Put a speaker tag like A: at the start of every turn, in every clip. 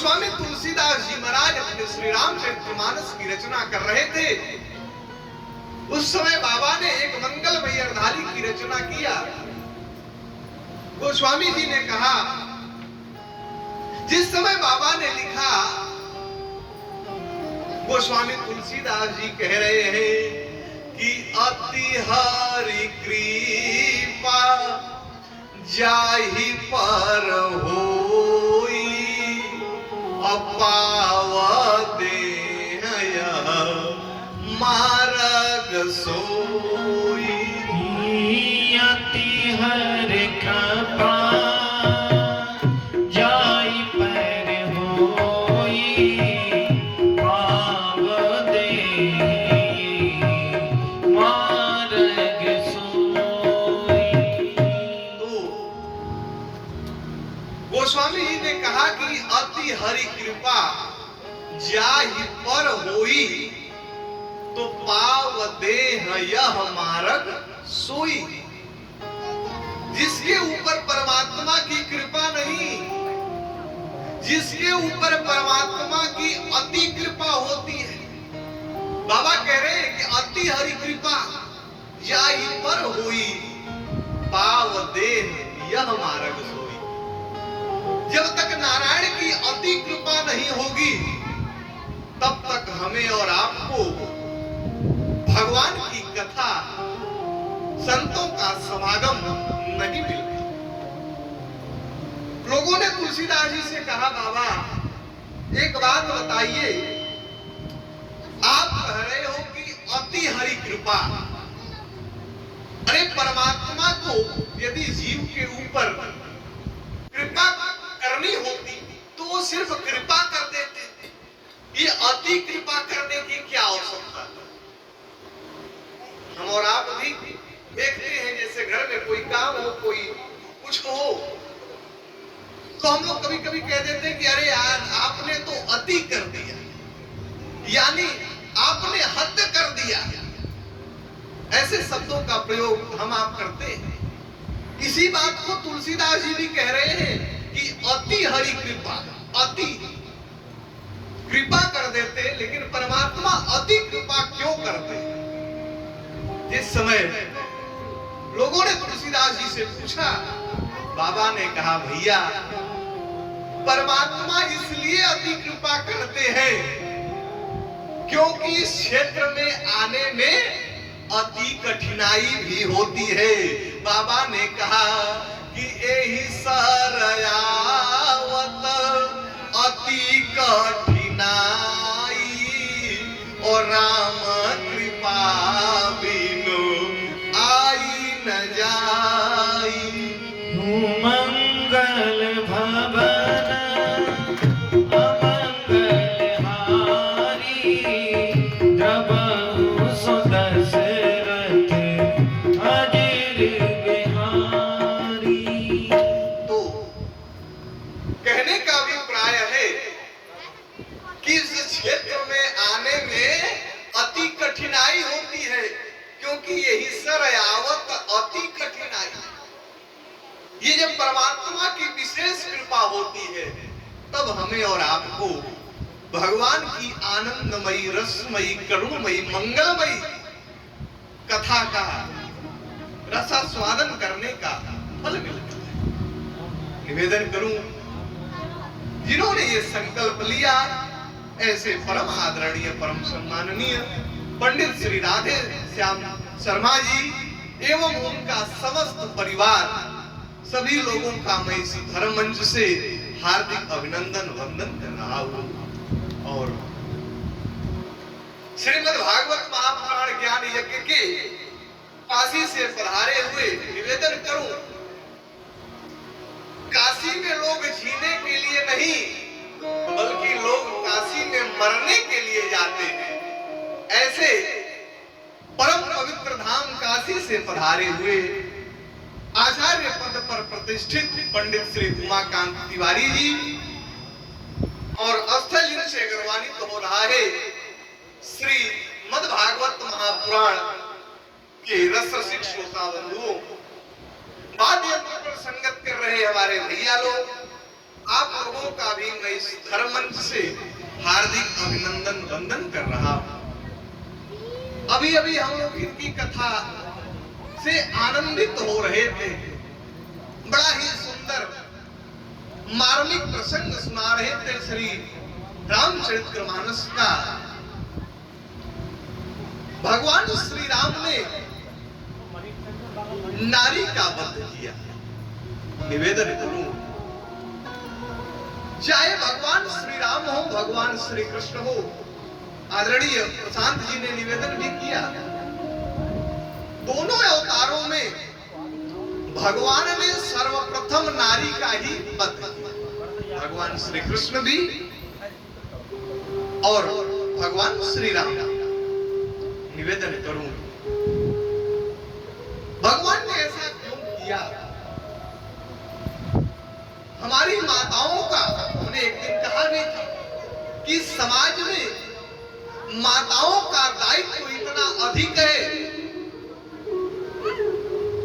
A: गोस्वामी तुलसीदास जी महाराज अपने श्री रामचरितमानस की रचना कर रहे थे। उस समय बाबा ने एक मंगलमयी अर्धाली की रचना किया। गोस्वामी जी ने कहा, जिस समय बाबा ने लिखा, गोस्वामी तुलसीदास जी कह रहे हैं कि अति हरि कृपा जाहि पर होई अपावते मार्ग सोई।
B: अति हरि कृपा जाहि पर होई पावते मार्ग सोई।
A: गोस्वामी जी ने कहा कि अति हरि कृपा जाहि पर होई तो पाव देह यह मार्ग सोई। जिसके ऊपर परमात्मा की कृपा नहीं, जिसके ऊपर परमात्मा की अति कृपा होती है, बाबा कह रहे हैं कि अति हरि कृपा जाहि पर होई पाव देह यह मार्ग सोई। जब तक नारायण की अति कृपा नहीं होगी तब तक हमें और आपको भगवान की कथा, संतों का समागम नहीं मिलता। लोगों ने तुलसीदास जी से कहा, बाबा एक बात बताइए, आप कह रहे हो कि अति हरि कृपा, अरे परमात्मा को यदि जीव के ऊपर कृपा करनी होती तो वो सिर्फ कृपा कर देते। ये अति कृपा करने की क्या आवश्यकता? हम और आप भी देखते हैं, जैसे घर में कोई काम हो, कोई कुछ हो, तो हम लोग कभी कभी कह देते हैं कि अरे यार आपने तो अति कर दिया, यानी आपने हद कर दिया। ऐसे शब्दों का प्रयोग हम आप करते हैं। इसी बात को तुलसीदास जी भी कह रहे हैं कि अति हरि कृपा, अति कृपा कर देते, लेकिन परमात्मा अति कृपा क्यों करते हैं? जिस समय लोगों ने तुलसीदास जी से पूछा, बाबा ने कहा, भैया परमात्मा इसलिए अति कृपा करते हैं क्योंकि इस क्षेत्र में आने में अति कठिनाई भी होती है। बाबा ने कहा कि एहि सरयावत अति कठिनाई और राम कृपा बिनु आई न जाई।
B: मंगल भवन अमंगल हारी द्रवहु सो दशरथ अजिर बिहारी।
A: तो कहने का अभिप्राय है कि इस क्षेत्र में आने में अति कठिनाई होती है, क्योंकि यही सरयावत अति कठिनाई। ये जब परमात्मा की विशेष कृपा होती है तब हमें और आपको भगवान की आनंदमयी, रसमयी, करुणमयी, मंगलमयी कथा का रसास्वादन करने का फल मिलता है। निवेदन करूं, जिन्होंने ये संकल्प लिया, ऐसे परम आदरणीय, परम सम्माननीय पंडित श्री राधे श्याम शर्मा जी एवं उनका समस्त परिवार, सभी लोगों का मैं इस धर्म मंच से हार्दिक अभिनंदन वंदन कर रहा हूं। और श्रीमद् भागवत महापुराण ज्ञान यज्ञ के काशी से पधारे हुए निवेदन करूं, काशी में लोग जीने के लिए नहीं बल्कि लोग काशी में मरने के लिए जाते हैं। ऐसे परम पवित्र धाम काशी से पधारे हुए आचार्य पद पर प्रतिष्ठित पंडित श्री उमाकांत तिवारी जी और स्थल से गौरवान्वित हो रहा है श्री मद् भागवत महापुराण के रस रसिक श्रोता बंधुओं, वाद्य यंत्र पर संगत कर रहे हमारे भैया लोग, आप लोगों का भी मैं इस धर्म मंच से हार्दिक अभिनंदन वंदन कर रहा हूं। अभी अभी हम लोग इनकी कथा से आनंदित हो रहे थे। बड़ा ही सुंदर मार्मिक प्रसंग सुना रहे थे श्री रामचरितमानस का। भगवान श्री राम ने नारी का वध किया। निवेदन करूं, चाहे भगवान श्री राम हो, भगवान श्री कृष्ण हो, आदरणीय प्रशांत जी ने निवेदन भी किया, दोनों अवतारों में भगवान ने सर्वप्रथम नारी का ही वध किया। भगवान श्री कृष्ण भी और भगवान श्री राम। निवेदन करूं, भगवान ने ऐसा क्यों किया? हमारी माताओं का, हमने एक दिन कहा भी था कि समाज में माताओं का दायित्व इतना अधिक है,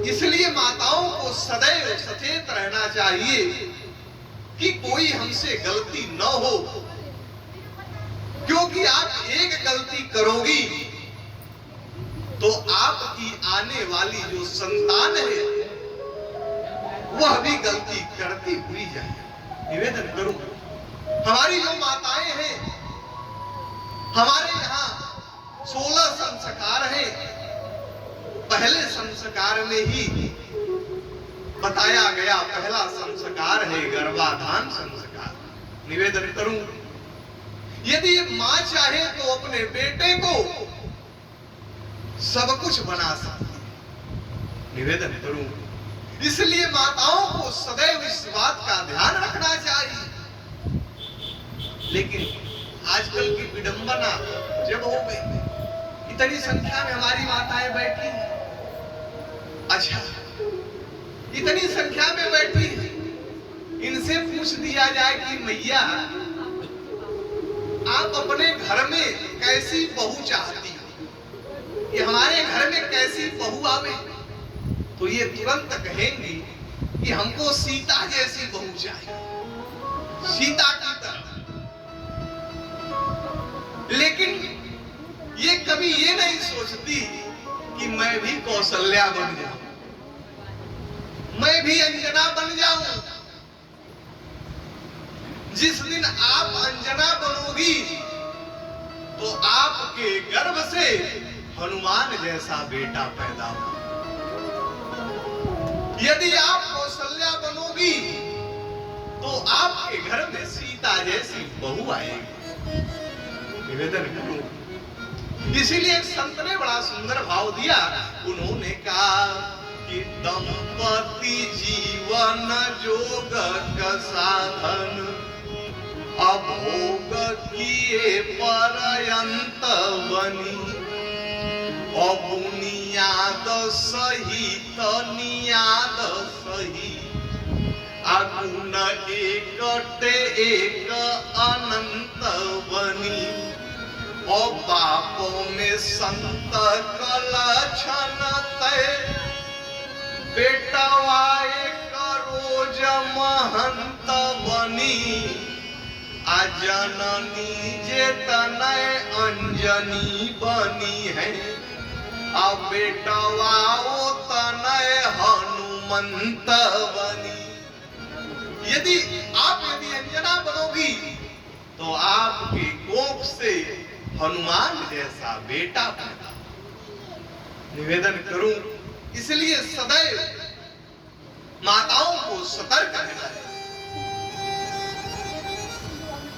A: इसलिए माताओं को सदैव सचेत रहना चाहिए कि कोई हमसे गलती न हो, क्योंकि आप एक गलती करोगी तो आपकी आने वाली जो संतान है वह भी गलती करती हुई जाए। निवेदन करूं, हमारी जो माताएं हैं, हमारे यहाँ 16 संस्कार हैं। पहले संस्कार में ही बताया गया, पहला संस्कार है गर्भाधान संस्कार। निवेदन करूं, यदि मां चाहे तो अपने बेटे को सब कुछ बना सकती है। निवेदन करूं, इसलिए माताओं को सदैव इस बात का ध्यान रखना चाहिए। लेकिन आजकल की विडंबना जब हो गई, इतनी संख्या में हमारी माताएं बैठी हैं। अच्छा, इतनी संख्या में बैठी है, इनसे पूछ दिया जाए कि मैया आप अपने घर में कैसी बहू चाहती हो, कि हमारे घर में कैसी बहू आवे, तो ये तुरंत कहेंगी कि हमको सीता जैसी बहू चाहिए, सीता की तरह। लेकिन ये कभी ये नहीं सोचती कि मैं भी कौशल्या बन जाऊं, मैं भी अंजना बन जाऊं। जिस दिन आप अंजना बनोगी तो आपके गर्भ से हनुमान जैसा बेटा पैदा हो। यदि आप कौशल्या बनोगी तो आपके घर में सीता जैसी बहू आएगी। निवेदन करूं, इसीलिए संत ने बड़ा सुंदर भाव दिया। उन्होंने कहा कि दंपति जीवन जोग का साधन, अभोग किए पर्यंत बनी, अबुनियाद सहित नियाद सही, अगुण एकटे एक अनंत बनी, और बापों में संत कलक्षण तय, बेटवाए रोज महंत बनी, अजननी जे तनय अंजनी बनी है, अब बेटवाओ तनय हनुमंत बनी। यदि अंजना बनोगी तो आपके कोख से हनुमान जैसा बेटा पैदा। निवेदन करूं, इसलिए सदैव माताओं को सतर्क रहना है।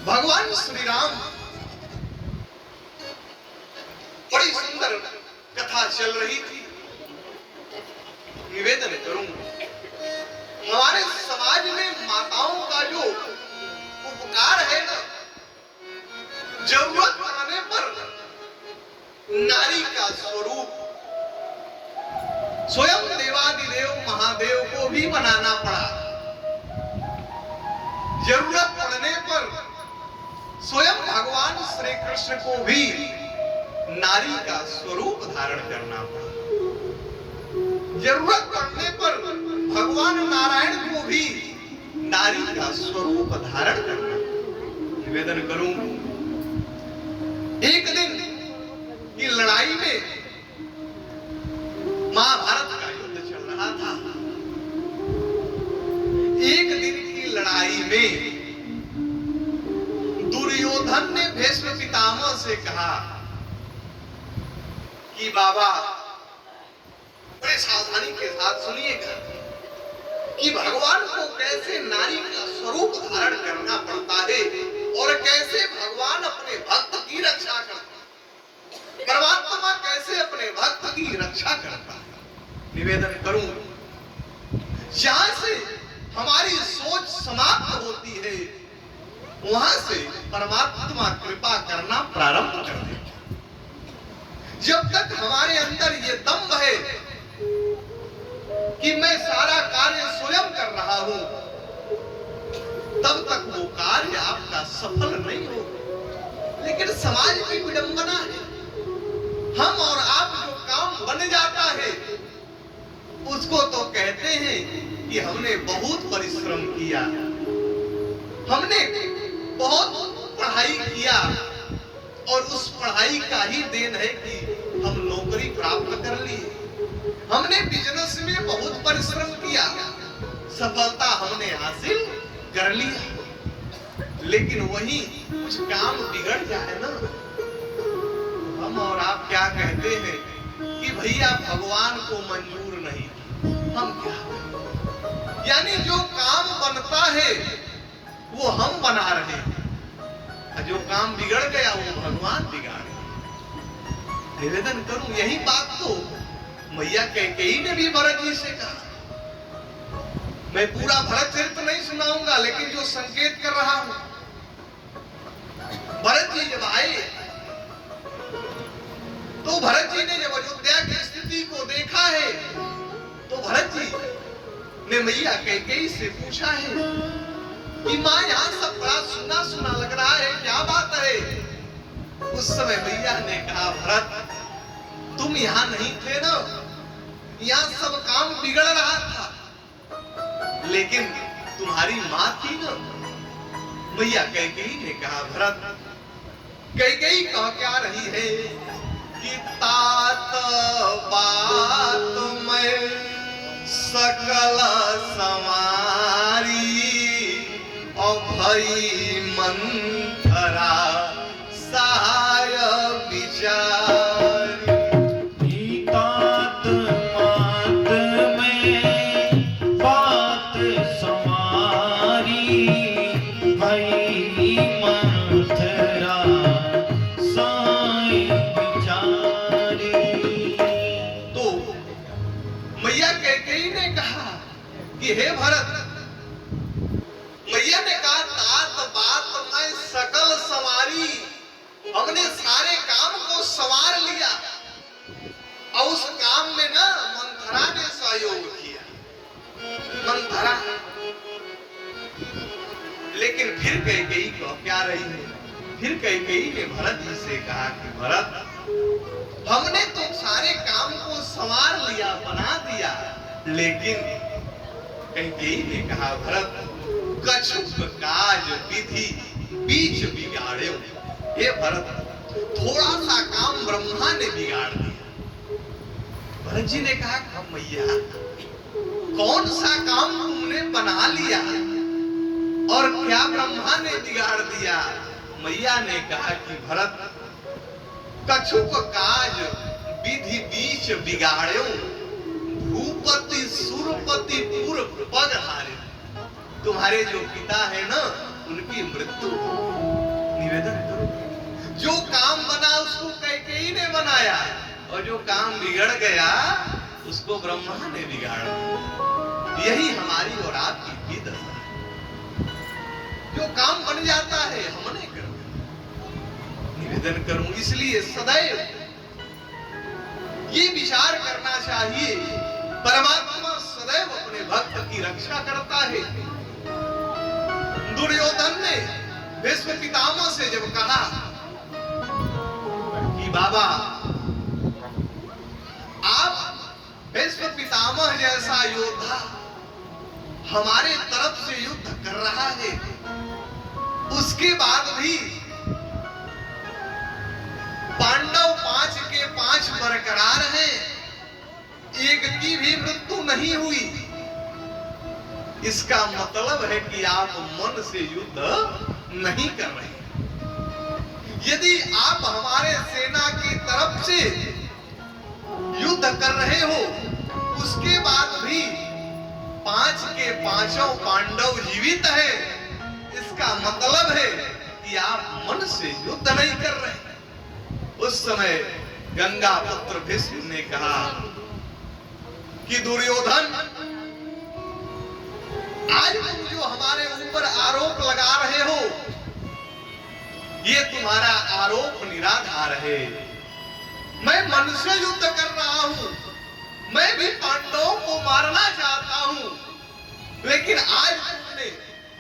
A: भगवान श्री राम, बड़ी सुंदर कथा चल रही थी। निवेदन करूं, हमारे समाज में माताओं का जो उपकार है ना, जरूरत पड़ने पर नारी का स्वरूप स्वयं देवादिदेव महादेव को भी बनाना पड़ा। जरूरत पड़ने पर स्वयं भगवान श्री कृष्ण को भी नारी का स्वरूप धारण करना पड़ा। जरूरत पड़ने पर भगवान नारायण को भी नारी का स्वरूप धारण करना। निवेदन करूं, एक दिन की लड़ाई में महाभारत का युद्ध चल रहा था। एक दिन की लड़ाई में दुर्योधन ने भीष्म पितामह से कहा कि बाबा, बड़े सावधानी के साथ सुनिएगा कि भगवान को कैसे नारी का स्वरूप धारण करना पड़ता है और कैसे भगवान अपने भक्त की रक्षा करता है, परमात्मा कैसे अपने भक्त की रक्षा करता है। निवेदन करूं, जहां से हमारी सोच समाप्त होती है वहां से परमात्मा कृपा करना प्रारंभ कर देता है। जब तक हमारे अंदर ये दम्भ है कि मैं सारा कार्य स्वयं कर रहा हूं, तब तक वो कार्य आपका सफल नहीं होगा। लेकिन समाज की विडंबना है, हम और आप जो काम बन जाता है उसको तो कहते हैं कि हमने बहुत परिश्रम किया, हमने बहुत पढ़ाई किया और उस पढ़ाई का ही देन है कि हम नौकरी प्राप्त कर लिए। हमने बिजनेस में बहुत परिश्रम किया, सफलता हमने हासिल कर लिया। लेकिन वही कुछ काम बिगड़ जाए ना, हम और आप क्या कहते हैं कि भैया भगवान को मंजूर नहीं, हम क्या करें? यानी जो काम बनता है वो हम बना रहे हैं, जो काम बिगड़ गया वो भगवान बिगाड़े। निवेदन करूं, यही बात तो मैया कैकेयी ने भी भरत जी से कहा। मैं पूरा भरत चरित्र नहीं सुनाऊंगा, लेकिन जो संकेत कर रहा हूं, भरत जी जब आए तो भरत जी ने जब अयोध्या की स्थिति को देखा है तो भरत जी ने मैया कैकेयी से पूछा है कि माँ, यहाँ सब बड़ा सुना सुना लग रहा है, क्या बात है? उस समय मैया ने कहा, भरत तुम यहाँ नहीं थे ना, यहाँ सब काम बिगड़ रहा था, लेकिन तुम्हारी माँ थी ना। मैया कैकेयी ने कहा, भरत कैकेयी कह क्या रही है कि तात बात में सकल समारी और भई मंथरा सहाय विचारी।
B: तात मात में बात समारी भई मंथरा साई विचारी।
A: तो मैया कैकेयी ने कहा कि हे भरत, मैया ने कहा तात बात में सकल सवारी, हमने सारे काम को सवार लिया और उस काम में ना मंथरा ने सहयोग किया, मंथरा। लेकिन फिर कैकेयी को क्या रही है, फिर कैकेयी ने भरत जी से कहा कि भरत हमने तो सारे काम को संवार लिया, बना दिया, लेकिन कैकेयी ने कहा, भरत कछुक काज विधि बीच बिगाड़े। हे भरत, थोड़ा सा काम ब्रह्मा ने बिगाड़ दिया। भरत जी ने कहा, मैया कौन सा काम तुमने बना लिया और क्या ब्रह्मा ने बिगाड़ दिया? मैया ने कहा कि भरत कछुक काज विधि बीच बिगाड़ो, भूपति सुरपति पूर्व पग हारे। तुम्हारे जो पिता है ना, उनकी मृत्यु हो। निवेदन करो, जो काम बना उसको कैकेयी ने बनाया और जो काम बिगड़ गया उसको ब्रह्मा ने बिगाड़ा। यही हमारी और आपकी भी दशा है। जो काम बन जाता है हमने कर दिया। निवेदन करूं, इसलिए सदैव ये विचार करना चाहिए, परमात्मा सदैव अपने भक्त की रक्षा करता है। दुर्योधन ने भीष्म पितामह से जब कहा कि बाबा आप भीष्म पितामह जैसा योद्धा हमारे तरफ से युद्ध कर रहा है, उसके बाद भी पांडव 5 के 5 बरकरार हैं, एक की भी मृत्यु नहीं हुई। इसका मतलब है कि आप मन से युद्ध नहीं कर रहे। यदि आप हमारे सेना की तरफ से युद्ध कर रहे हो, उसके बाद भी 5 के 5 पांडव जीवित है, इसका मतलब है कि आप मन से युद्ध नहीं कर रहे। उस समय गंगा पुत्र भीष्म ने कहा कि दुर्योधन, आज तुम जो हमारे ऊपर आरोप लगा रहे हो, ये तुम्हारा आरोप निराधार है। मैं मन से युद्ध कर रहा हूं, मैं भी पांडवों को मारना चाहता हूं, लेकिन आज तुमने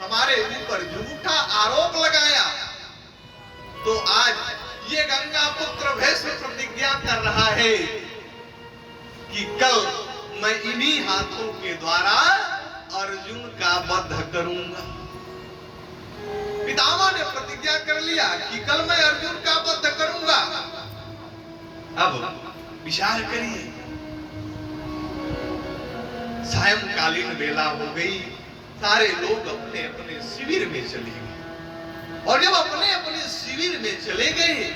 A: हमारे ऊपर झूठा आरोप लगाया, तो आज ये गंगा पुत्र भीष्म प्रतिज्ञा कर रहा है कि कल मैं इन्हीं हाथों के द्वारा अर्जुन का वध करूंगा। पितामह ने प्रतिज्ञा कर लिया कि कल मैं अर्जुन का वध करूंगा। अब विचार करिए, सायंकालीन बेला हो गई, सारे लोग अपने अपने शिविर में चले गए, और जब अपने अपने शिविर में चले गए,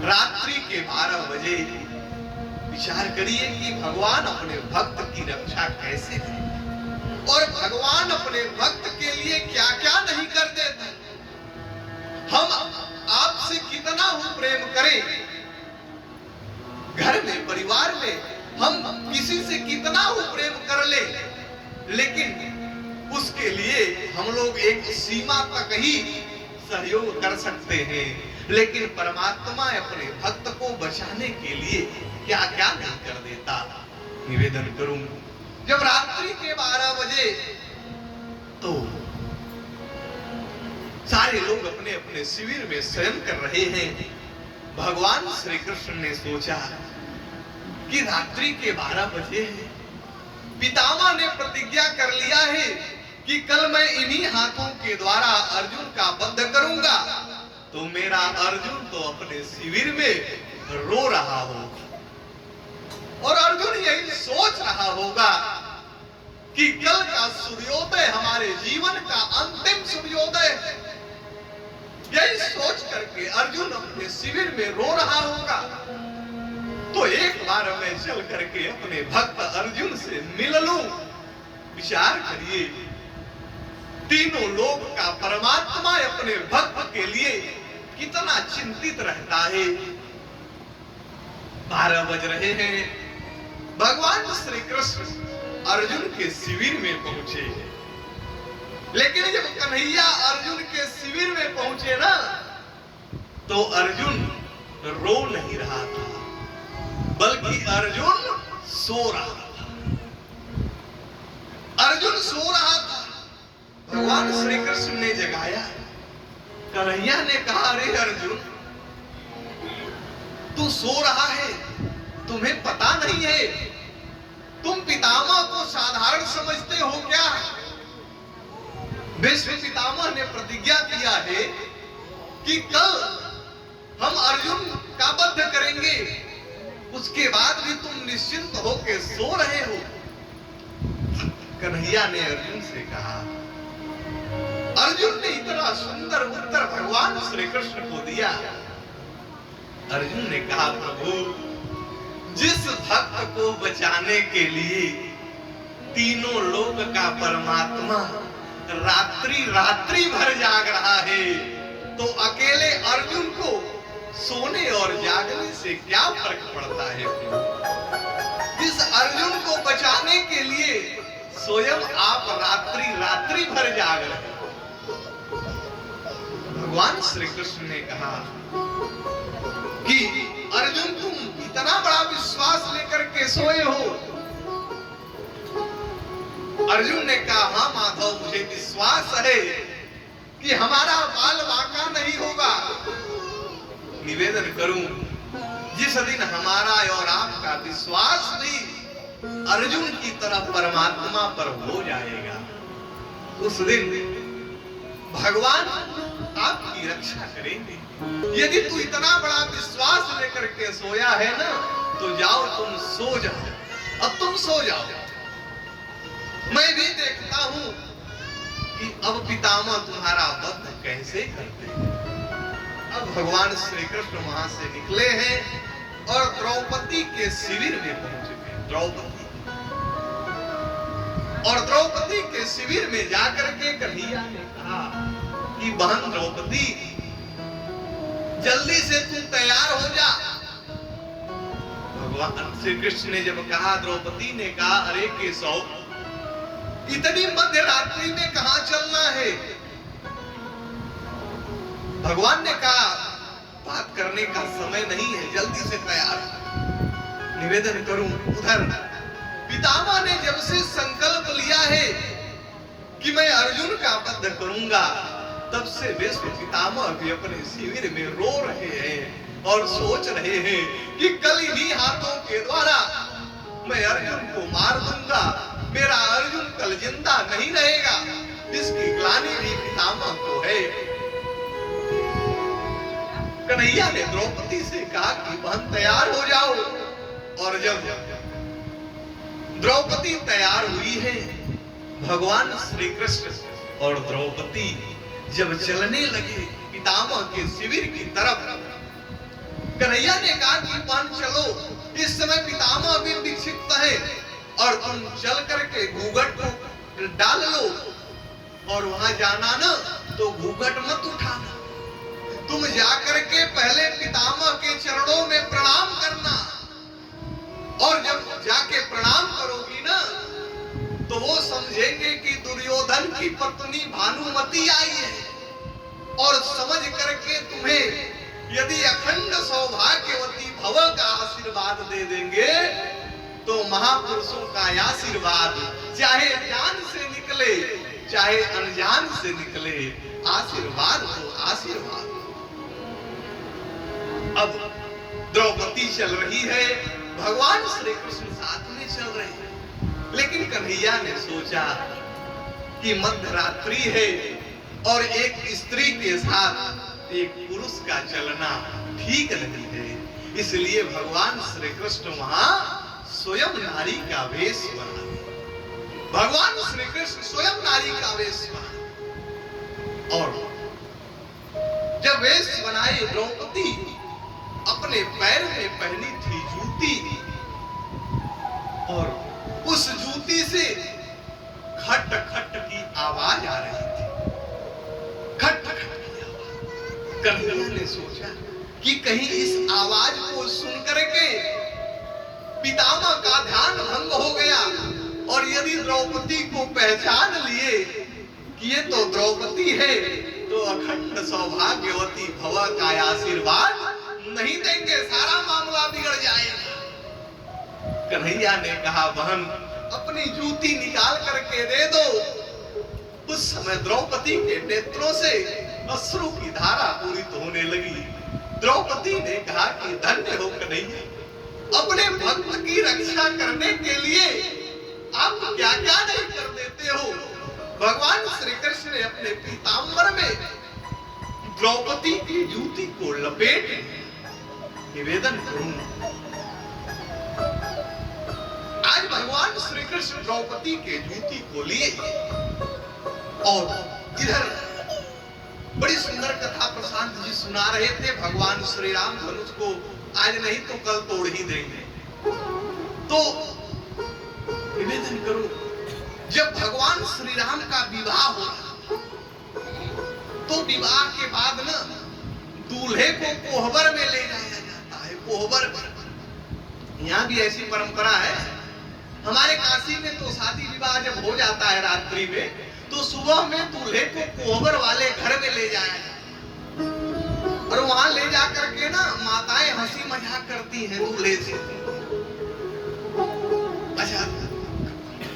A: रात्रि के 12 बजे, विचार करिए कि भगवान अपने भक्त की रक्षा कैसे करें, और भगवान अपने भक्त के लिए क्या क्या नहीं कर देते। हम आपसे कितना ही प्रेम करें, घर में परिवार में हम किसी से कितना ही प्रेम कर ले, लेकिन उसके लिए हम लोग एक सीमा तक ही सहयोग कर सकते हैं, लेकिन परमात्मा अपने भक्त को बचाने के लिए क्या क्या नहीं कर देता। निवेदन करूं, जब रात्रि के 12 बजे तो सारे लोग अपने अपने शिविर में शयन कर रहे हैं, भगवान श्री कृष्ण ने सोचा कि रात्रि के 12 बजे है, पितामह ने प्रतिज्ञा कर लिया है कि कल मैं इन्हीं हाथों के द्वारा अर्जुन का वध करूंगा, तो मेरा अर्जुन तो अपने शिविर में रो रहा होगा, और अर्जुन यही सोच रहा होगा कि कल का सूर्योदय हमारे जीवन का अंतिम सूर्योदय है। यही सोच करके अर्जुन अपने शिविर में रो रहा होगा। तो एक बार मैं चल करके अपने भक्त अर्जुन से मिल लूं। विचार करिए, तीनों लोक का परमात्मा अपने भक्त के लिए कितना चिंतित रहता है। 12 बज रहे हैं, भगवान श्री कृष्ण अर्जुन के शिविर में पहुंचे, लेकिन जब कन्हैया अर्जुन के शिविर में पहुंचे ना, तो अर्जुन रो नहीं रहा था, बल्कि अर्जुन सो रहा था। अर्जुन सो रहा था, भगवान श्री कृष्ण ने जगाया। कन्हैया ने कहा, अरे अर्जुन, तू सो रहा है, तुम्हें पता नहीं है, तुम पितामह को साधारण समझते हो क्या? भीष्म पितामह ने प्रतिज्ञा किया है कि कल हम अर्जुन का वध करेंगे, उसके बाद भी तुम निश्चिंत होकर सो रहे हो। कन्हैया ने अर्जुन से कहा, अर्जुन ने इतना सुंदर उत्तर भगवान श्री कृष्ण को दिया। अर्जुन ने कहा, प्रभु, जिस भक्त को बचाने के लिए तीनों लोक का परमात्मा रात्रि रात्रि भर जाग रहा है, तो अकेले अर्जुन को सोने और जागने से क्या फर्क पड़ता है? इस अर्जुन को बचाने के लिए स्वयं आप रात्रि रात्रि भर जाग रहे हैं। भगवान श्री कृष्ण ने कहा कि अर्जुन, तुम इतना बड़ा विश्वास लेकर के सोए हो? अर्जुन ने कहा, हाँ माधव, मुझे विश्वास है कि हमारा बाल बांका नहीं होगा। निवेदन करूं, जिस दिन हमारा और आपका विश्वास भी अर्जुन की तरह परमात्मा पर हो जाएगा, उस दिन भगवान आपकी रक्षा करेंगे। यदि तू इतना बड़ा विश्वास लेकर के सोया है ना, तो जाओ तुम सो जाओ, अब तुम सो जाओ। मैं भी देखता हूं कि अब पितामह तुम्हारा वध कैसे करते हैं। अब भगवान श्री कृष्ण वहां से निकले हैं और द्रौपदी के शिविर में पहुंच गए। द्रौपदी के शिविर में जाकर के कन्हैया ने कहा कि बहन द्रौपदी, जल्दी से तू तैयार हो जा। भगवान श्री कृष्ण ने जब कहा, द्रौपदी ने कहा, अरे केशव, इतनी मध्य रात्रि में कहां चलना है? भगवान ने कहा, बात करने का समय नहीं है, जल्दी से तैयार। निवेदन करूं, उधर पितामह ने जब से संकल्प लिया है कि मैं अर्जुन का वध करूंगा, तब से विश्व पितामह भी अपने शिविर में रो रहे हैं और सोच रहे हैं कि कल इन्हीं हाथों के द्वारा मैं अर्जुन को मार दूंगा, मेरा अर्जुन कल जिंदा नहीं रहेगा। इसकी ग्लानि भी पितामह को है। कन्हैया ने द्रौपदी से कहा कि बहन तैयार हो जाओ। और जब द्रौपदी तैयार हुई है, भगवान श्री कृष्ण और द्रौपदी जब चलने लगे पितामह के शिविर की तरफ, कन्हैया ने कहा कि बहन चलो, इस समय पितामह भी विक्षिप्त है और तुम चल करके घूंघट को डाल लो, और वहां जाना ना तो घूंघट मत उठाना, तुम जाकर के पहले पितामह के चरणों में प्रणाम करना, और जब जाके प्रणाम करोगी ना तो वो समझेंगे कि दुर्योधन की पत्नी भानुमति आई है, और समझ करके तुम्हें यदि अखंड सौभाग्यवती भव का आशीर्वाद दे देंगे, तो महापुरुषों का आशीर्वाद चाहे जान से निकले चाहे अनजान से निकले, आशीर्वाद तो आशीर्वाद। अब द्रौपदी चल रही है, भगवान श्री कृष्ण साथ में चल रहे हैं, लेकिन कन्हैया ने सोचा कि मध्य रात्रि है और एक स्त्री के साथ एक पुरुष का चलना ठीक नहीं है, इसलिए भगवान श्री कृष्ण वहां स्वयं नारी का वेश बना। भगवान श्री कृष्ण स्वयं नारी का वेश बना, और जब वेश बनाए, द्रौपदी अपने पैर में पहनी थी जूती, और उस जूती से खट खट की आवाज आ रही थी, खट खट की आवाज। कन्हैया ने सोचा कि कहीं इस आवाज को सुन करके पितामह का ध्यान भंग हो गया, और यदि द्रौपदी को पहचान लिए कि ये तो द्रौपदी है, तो अखंड सौभाग्यवती भव का आशीर्वाद नहीं देंगे, सारा मामला बिगड़ जाएगा। कन्हैया ने कहा, बहन अपनी जूती निकाल करके दे दो। उस समय द्रौपदी के नेत्रों से अश्रु की धारा पूरित होने लगी। द्रौपदी ने कहा कि धन्य हो कन्हैया, अपने भक्त की रक्षा करने के लिए आप क्या क्या नहीं कर देते हो। भगवान श्री कृष्ण ने अपने पीतांबर में द्रौपदी की जूती को लपेट, निवेदन करूं, आज भगवान श्री कृष्ण द्रौपदी के जूती को लिए, और इधर बड़ी सुंदर कथा प्रशांत जी सुना रहे थे। भगवान श्री राम धनुष को आज नहीं तो कल तोड़ ही देंगे। तो निवेदन करूं, जब भगवान श्री राम का विवाह हो रहा, तो विवाह के बाद ना दूल्हे को कोहबर में ले जाया जाता है। कोहबर, यहाँ भी ऐसी परंपरा है। हमारे काशी में तो शादी विवाह जब हो जाता है रात्रि में, तो सुबह में दूल्हे को कोहबर वाले घर में ले जाया जाता है, और वहां ले जा करके ना माताएं हंसी मजाक करती हैं दूल्हे से। अच्छा,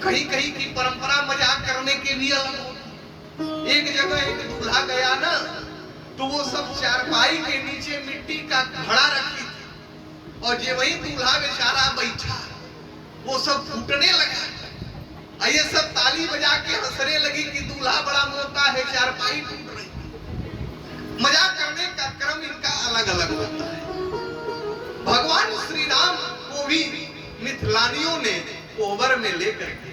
A: कहीं कहीं की परंपरा मजाक करने के भी अलग होती। एक जगह एक दूल्हा गया ना, तो वो सब चारपाई के नीचे मिट्टी का घड़ा रखी थी, और जे वही दूल्हा बेचारा बैठा, वो सब फूटने लगा। ये सब ताली बजा के हंसने लगी कि दूल्हा बड़ा मोटा है, चारपाई टूट रही। मजाक करने का क्रम इनका अलग अलग होता है। भगवान श्री राम को भी मिथिलानियों ने कोहबर में लेकर के